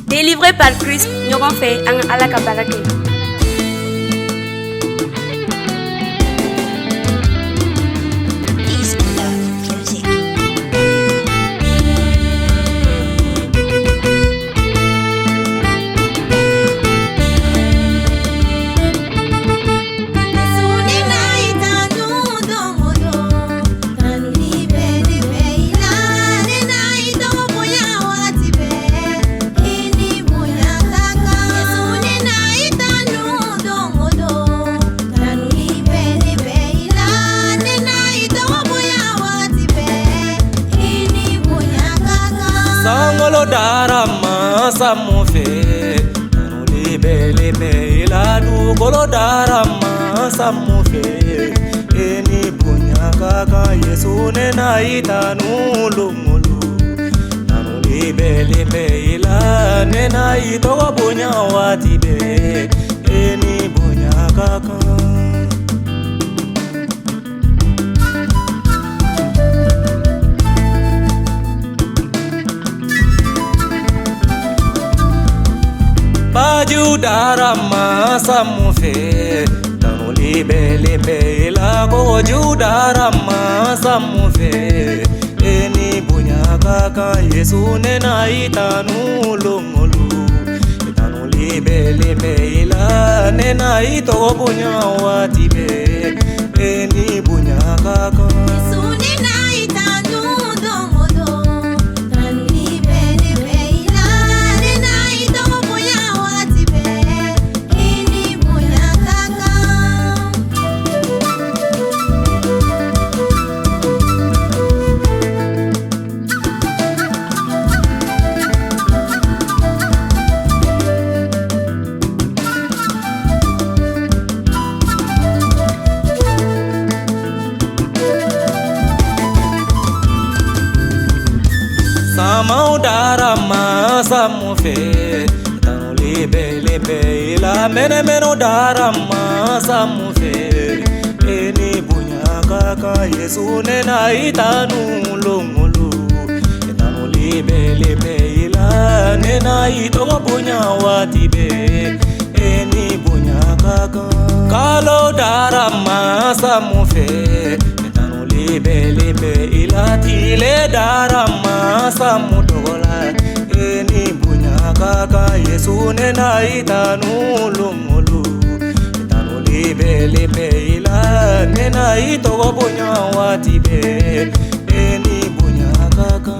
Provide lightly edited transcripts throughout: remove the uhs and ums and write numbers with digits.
Délivré par Christ, ɲɔgɔn fɛ an ka Ala ka baara kɛ. Sangolo darama samufe nanu libelebe iladu golo darama samufe eni bunya kaka Yesu nena itanu lumulu nanu libelebe ila nena itogo bunya watibe eni bunya kaka. Baju darama samufe tanu libelebe ila goju darama samufe eni bunya kaka Yesu nena itanu lumulu tanu libelebe ila nena itogo bunya watibe eni bunya kaka. Samau darama samufe tanu libelebe ila meno darama samufe eni bunya kaka Yesu nena itanu lumulu tanu libelebe ila nena itogo bunya watibe eni bunya kaka. Kalo darama samufe tanu libelebe ila tile darama samudola eni bunya kaka Yesu nena itanu lumulu tanu libelebe ila nena itogo bunya watibe eni bunya kaka.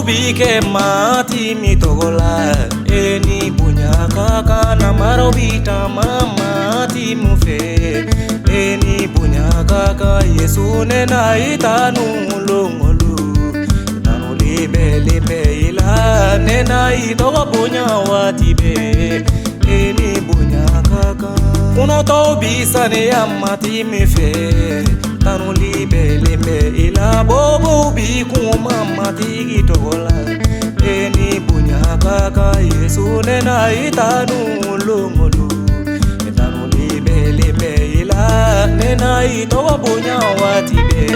Bike mati mitogola eni bunya kaka na marobita mama timufe eni bunya kaka Yesu nena itanu lumulu tanu libelebe ila nena itogo bunya watibe eni bunya kaka. Uno to bisane amati mife tanu libelebe ila bobo bikuma mati gitogola eni bunya kaka Yesu nena itanu lumulu tanu libelebe ila nena itogo bunya watibe